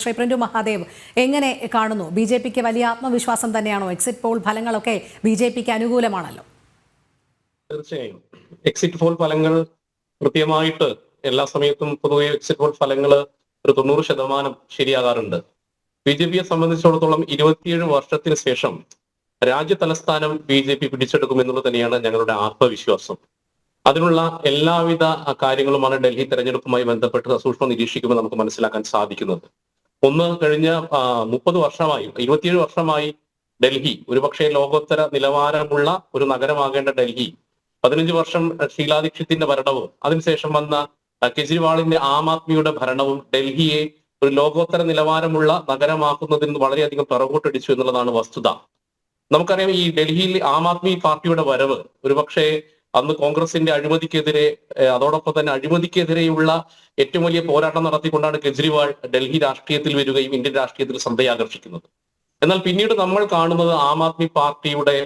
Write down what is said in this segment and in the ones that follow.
Shri print Mahadev എങ്ങനെ കാണുന്നു? B J പിക്ക് വലിയ ആത്മവിശ്വാസം തന്നെയാണോ? എക്സിറ്റ് പോൾ ഫലങ്ങളൊക്കെ ബി ജെ പിക്ക് അനുകൂലമാണല്ലോ. തീർച്ചയായും എക്സിറ്റ് പോൾ ഫലങ്ങൾ കൃത്യമായിട്ട് എല്ലാ സമയത്തും പൊതുവെ എക്സിറ്റ് പോൾ ഫലങ്ങൾ ഒരു 90% ശരിയാകാറുണ്ട്. ബി ജെ പിയെ സംബന്ധിച്ചിടത്തോളം 27 വർഷത്തിന് ശേഷം രാജ്യ തലസ്ഥാനം ബി ജെ പി പിടിച്ചെടുക്കുമെന്നുള്ളത് തന്നെയാണ് ഞങ്ങളുടെ ആത്മവിശ്വാസം. അതിനുള്ള എല്ലാവിധ കാര്യങ്ങളുമാണ് ഡൽഹി തെരഞ്ഞെടുപ്പുമായി ബന്ധപ്പെട്ട് സൂക്ഷ്മം നിരീക്ഷിക്കുമ്പോൾ നമുക്ക് മനസ്സിലാക്കാൻ സാധിക്കുന്നത്. ഒന്ന്, കഴിഞ്ഞ 30 വർഷമായി 27 വർഷമായി ഡൽഹി ഒരുപക്ഷെ ലോകോത്തര നിലവാരമുള്ള ഒരു നഗരമാകേണ്ട ഡൽഹി 15 വർഷം ഷീലാ ദീക്ഷിത്തിന്റെ ഭരണവും അതിനുശേഷം വന്ന കെജ്രിവാളിന്റെ ആം ആദ്മിയുടെ ഭരണവും ഡൽഹിയെ ഒരു ലോകോത്തര നിലവാരമുള്ള നഗരമാക്കുന്നതിന് വളരെയധികം പിറകോട്ടടിച്ചു എന്നുള്ളതാണ് വസ്തുത. നമുക്കറിയാം, ഈ ഡൽഹിയിൽ ആം ആദ്മി പാർട്ടിയുടെ വരവ് ഒരുപക്ഷെ അന്ന് കോൺഗ്രസിന്റെ അഴിമതിക്കെതിരെ, അതോടൊപ്പം തന്നെ അഴിമതിക്കെതിരെയുള്ള ഏറ്റവും വലിയ പോരാട്ടം നടത്തിക്കൊണ്ടാണ് കെജ്രിവാൾ ഡൽഹി രാഷ്ട്രീയത്തിൽ വരികയും ഇന്ത്യൻ രാഷ്ട്രീയത്തിൽ ശ്രദ്ധയാകർഷിക്കുന്നത്. എന്നാൽ പിന്നീട് നമ്മൾ കാണുന്നത് ആം ആദ്മി പാർട്ടിയുടെ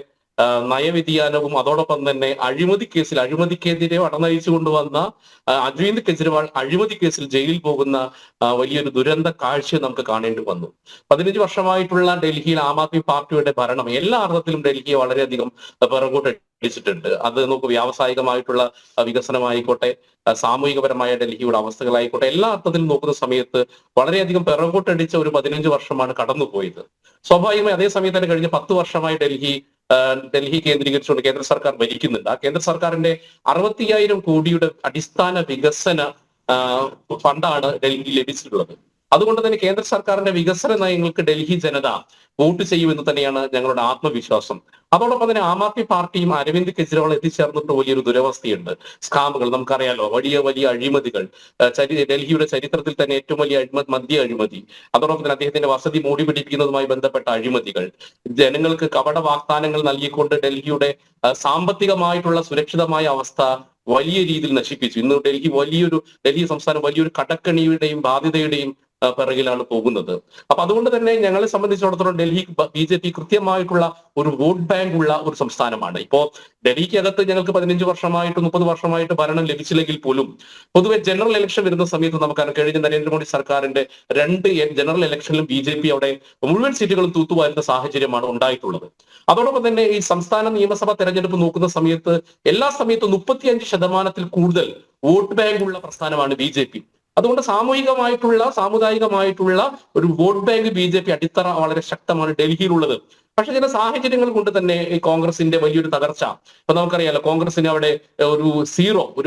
നയവ്യതിയാനവും അതോടൊപ്പം തന്നെ അഴിമതിക്കെതിരെ അടനയിച്ചു കൊണ്ടുവന്ന അരവിന്ദ് കെജ്രിവാൾ അഴിമതി കേസിൽ ജയിലിൽ പോകുന്ന വലിയൊരു ദുരന്ത കാഴ്ച നമുക്ക് കാണേണ്ടി വന്നു. 15 വർഷമായിട്ടുള്ള ഡൽഹിയിൽ ആം ആദ്മി പാർട്ടിയുടെ ഭരണം എല്ലാ അർത്ഥത്തിലും ഡൽഹിയെ വളരെയധികം പിറകോട്ട് ടിച്ചിട്ടുണ്ട്. അത് നമുക്ക് വ്യാവസായികമായിട്ടുള്ള വികസനമായിക്കോട്ടെ, സാമൂഹികപരമായ ഡൽഹിയുടെ അവസ്ഥകളായിക്കോട്ടെ, എല്ലാ അർത്ഥത്തിലും നോക്കുന്ന സമയത്ത് വളരെയധികം പിറകോട്ടടിച്ച ഒരു 15 വർഷമാണ് കടന്നുപോയത്. സ്വാഭാവികമായി അതേ സമയത്ത് തന്നെ കഴിഞ്ഞ 10 വർഷമായി ഡൽഹി കേന്ദ്രീകരിച്ചുകൊണ്ട് കേന്ദ്ര സർക്കാർ ഭരിക്കുന്നുണ്ട്. ആ കേന്ദ്ര സർക്കാരിന്റെ 65,000 കോടിയുടെ അടിസ്ഥാന വികസന ഫണ്ടാണ് ഡൽഹി ലഭിച്ചിട്ടുള്ളത്. അതുകൊണ്ട് തന്നെ കേന്ദ്ര സർക്കാരിന്റെ വികസന നയങ്ങൾക്ക് ഡൽഹി ജനത വോട്ട് ചെയ്യുമെന്ന് തന്നെയാണ് ഞങ്ങളുടെ ആത്മവിശ്വാസം. അതോടൊപ്പം തന്നെ ആം ആദ്മി പാർട്ടിയും അരവിന്ദ് കെജ്രിവാൾ എത്തിച്ചേർന്നിട്ട് വലിയൊരു ദുരവസ്ഥയുണ്ട്. സ്കാമുകൾ നമുക്കറിയാലോ, വലിയ വലിയ അഴിമതികൾ, ഡൽഹിയുടെ ചരിത്രത്തിൽ തന്നെ ഏറ്റവും വലിയ മദ്യ അഴിമതി, അതോടൊപ്പം തന്നെ അദ്ദേഹത്തിന്റെ വസതി മൂടി പിടിപ്പിക്കുന്നതുമായി ബന്ധപ്പെട്ട അഴിമതികൾ, ജനങ്ങൾക്ക് കപട വാഗ്ദാനങ്ങൾ നൽകിക്കൊണ്ട് ഡൽഹിയുടെ സാമ്പത്തികമായിട്ടുള്ള സുരക്ഷിതമായ അവസ്ഥ വലിയ രീതിയിൽ നശിപ്പിച്ചു. ഇന്ന് ഡൽഹി സംസ്ഥാനം വലിയൊരു കടക്കണിയുടെയും ബാധ്യതയുടെയും പിറകിലാണ് പോകുന്നത്. അപ്പൊ അതുകൊണ്ട് തന്നെ ഞങ്ങളെ സംബന്ധിച്ചിടത്തോളം ഡൽഹി ബി ജെ പി കൃത്യമായിട്ടുള്ള ഒരു വോട്ട് ബാങ്ക് ഉള്ള ഒരു സംസ്ഥാനമാണ്. ഇപ്പോ ഡൽഹിക്കകത്ത് ഞങ്ങൾക്ക് 15 വർഷമായിട്ട് 30 വർഷമായിട്ട് ഭരണം ലഭിച്ചില്ലെങ്കിൽ പോലും പൊതുവെ ജനറൽ ഇലക്ഷൻ വരുന്ന സമയത്ത് നമുക്കറിയാം, കഴിഞ്ഞ നരേന്ദ്രമോദി സർക്കാരിന്റെ 2 ജനറൽ ഇലക്ഷനിലും ബി ജെ പി അവിടെ മുഴുവൻ സീറ്റുകളും തൂത്തുവാരുന്ന സാഹചര്യമാണ് ഉണ്ടായിട്ടുള്ളത്. അതോടൊപ്പം തന്നെ ഈ സംസ്ഥാന നിയമസഭാ തെരഞ്ഞെടുപ്പ് നോക്കുന്ന സമയത്ത് എല്ലാ സമയത്തും 35% കൂടുതൽ വോട്ട് ബാങ്ക് ഉള്ള പ്രസ്ഥാനമാണ് ബി ജെ പി. അതുകൊണ്ട് സാമുദായികമായിട്ടുള്ള ഒരു vote bank B J P അടിത്തറ വളരെ ശക്തമാണ് ഡൽഹിയിലുള്ളത്. പക്ഷെ ചില സാഹചര്യങ്ങൾ കൊണ്ട് തന്നെ ഈ കോൺഗ്രസിന്റെ വലിയൊരു തകർച്ച, ഇപ്പൊ നമുക്കറിയാലോ, കോൺഗ്രസിന് അവിടെ ഒരു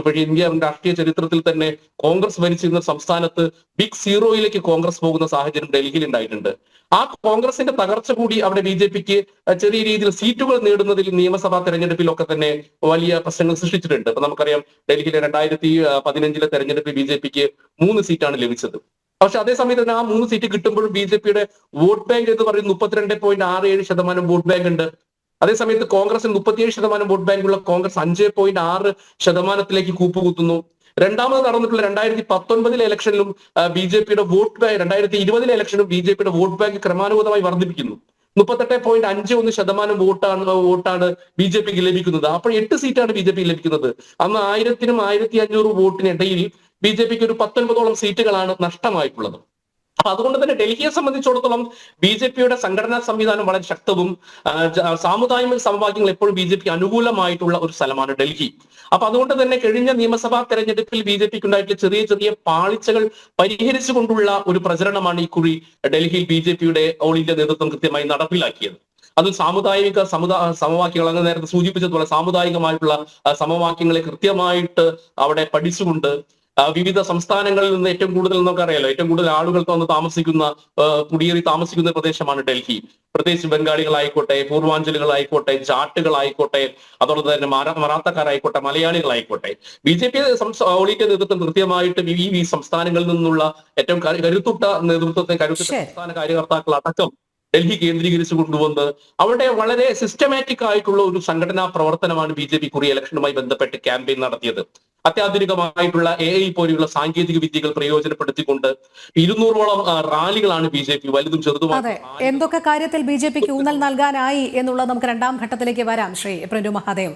പക്ഷേ ഇന്ത്യ രാഷ്ട്രീയ ചരിത്രത്തിൽ തന്നെ കോൺഗ്രസ് ഭരിച്ചിരുന്ന സംസ്ഥാനത്ത് ബിഗ് സീറോയിലേക്ക് കോൺഗ്രസ് പോകുന്ന സാഹചര്യം ഡൽഹിയിൽ ഉണ്ടായിട്ടുണ്ട്. ആ കോൺഗ്രസിന്റെ തകർച്ച കൂടി അവിടെ ബി ജെ പിക്ക് ചെറിയ രീതിയിൽ സീറ്റുകൾ നേടുന്നതിൽ നിയമസഭാ തെരഞ്ഞെടുപ്പിലൊക്കെ തന്നെ വലിയ പ്രശ്നങ്ങൾ സൃഷ്ടിച്ചിട്ടുണ്ട്. ഇപ്പൊ നമുക്കറിയാം, ഡൽഹിയിലെ 2015 തെരഞ്ഞെടുപ്പിൽ ബി ജെ പിക്ക് 3 സീറ്റാണ് ലഭിച്ചത്. പക്ഷെ അതേസമയത്ത് തന്നെ ആ 3 സീറ്റ് കിട്ടുമ്പോഴും ബി ജെ പിയുടെ വോട്ട് ബാങ്ക് എന്ന് പറയുന്നത് 32.67% വോട്ട് ബാങ്ക് ഉണ്ട്. അതേസമയത്ത് കോൺഗ്രസിന് 37% വോട്ട് ബാങ്കുള്ള കോൺഗ്രസ് 5.6% കൂപ്പുകുത്തുന്നു. രണ്ടാമത് നടന്നിട്ടുള്ള 2019 ഇലക്ഷനിലും ബി ജെ പിയുടെ വോട്ട് ബാങ്ക്, 2020 ഇലക്ഷനിലും ബി ജെ പിയുടെ വോട്ട് ബാങ്ക് ക്രമാനുഗതമായി വർദ്ധിപ്പിക്കുന്നു. 38.51% വോട്ടാണ് ബി ജെ പിക്ക് ലഭിക്കുന്നത്. അപ്പോൾ 8 സീറ്റാണ് ബി ജെ പിക്ക് ലഭിക്കുന്നത്. അന്ന് 1000-നും 1500 വോട്ടിനിടയിൽ ബി ജെ പിക്ക് ഒരു 19ഓളം സീറ്റുകളാണ് നഷ്ടമായിട്ടുള്ളത്. അപ്പൊ അതുകൊണ്ട് തന്നെ ഡൽഹിയെ സംബന്ധിച്ചിടത്തോളം ബി ജെ പിയുടെ സംഘടനാ സംവിധാനം വളരെ ശക്തവും സാമുദായിക സമവാക്യങ്ങൾ എപ്പോഴും ബി ജെ പി അനുകൂലമായിട്ടുള്ള ഒരു സ്ഥലമാണ് ഡൽഹി. അപ്പൊ അതുകൊണ്ട് തന്നെ കഴിഞ്ഞ നിയമസഭാ തെരഞ്ഞെടുപ്പിൽ ബി ജെ പിക്ക് ഉണ്ടായിട്ടുള്ള ചെറിയ ചെറിയ പാളിച്ചകൾ പരിഹരിച്ചുകൊണ്ടുള്ള ഒരു പ്രചരണമാണ് ഇക്കുറി ഡൽഹിയിൽ ബി ജെ പിയുടെ ഓൾ ഇന്ത്യ നേതൃത്വം കൃത്യമായി നടപ്പിലാക്കിയത്. അത് സമവാക്യങ്ങൾ, അങ്ങനെ നേരത്തെ സൂചിപ്പിച്ചതുപോലെ സാമുദായികമായിട്ടുള്ള സമവാക്യങ്ങളെ കൃത്യമായിട്ട് അവിടെ പഠിച്ചുകൊണ്ട് വിവിധ സംസ്ഥാനങ്ങളിൽ നിന്ന് ഏറ്റവും കൂടുതൽ നമുക്കറിയാലോ, ഏറ്റവും കൂടുതൽ ആളുകൾ കുടിയേറി താമസിക്കുന്ന പ്രദേശമാണ് ഡൽഹി. പ്രത്യേകിച്ച് ബംഗാളികളായിക്കോട്ടെ, പൂർവാഞ്ചലുകളായിക്കോട്ടെ, ജാട്ടുകളായിക്കോട്ടെ, അതോടൊപ്പം തന്നെ മറാത്തക്കാരായിക്കോട്ടെ, മലയാളികളായിക്കോട്ടെ, B J P all India നേതൃത്വം കൃത്യമായിട്ട് ഈ സംസ്ഥാനങ്ങളിൽ നിന്നുള്ള ഏറ്റവും കരുത്തുറ്റ സംസ്ഥാന കാര്യകർത്താക്കൾ അടക്കം ഡൽഹി കേന്ദ്രീകരിച്ചു കൊണ്ടുവന്ന് അവിടെ വളരെ സിസ്റ്റമാറ്റിക് ആയിട്ടുള്ള ഒരു സംഘടനാ പ്രവർത്തനമാണ് ബി ജെ പി കുറി ഇലക്ഷനുമായി ബന്ധപ്പെട്ട് ക്യാമ്പയിൻ നടത്തിയത്. അത്യാധുനികമായിട്ടുള്ള AI പോലെയുള്ള സാങ്കേതിക വിദ്യകൾ പ്രയോജനപ്പെടുത്തിക്കൊണ്ട് 200ഓളം റാലികളാണ് ബി ജെ പി വലുതും ചെറുതുമായി. എന്തൊക്കെ കാര്യത്തിൽ ബി ജെ പിക്ക് ഊന്നൽ നൽകാനായി എന്നുള്ളത് നമുക്ക് രണ്ടാം ഘട്ടത്തിലേക്ക് വരാം. ശ്രീ പ്രിന്റു മഹാദേവ്.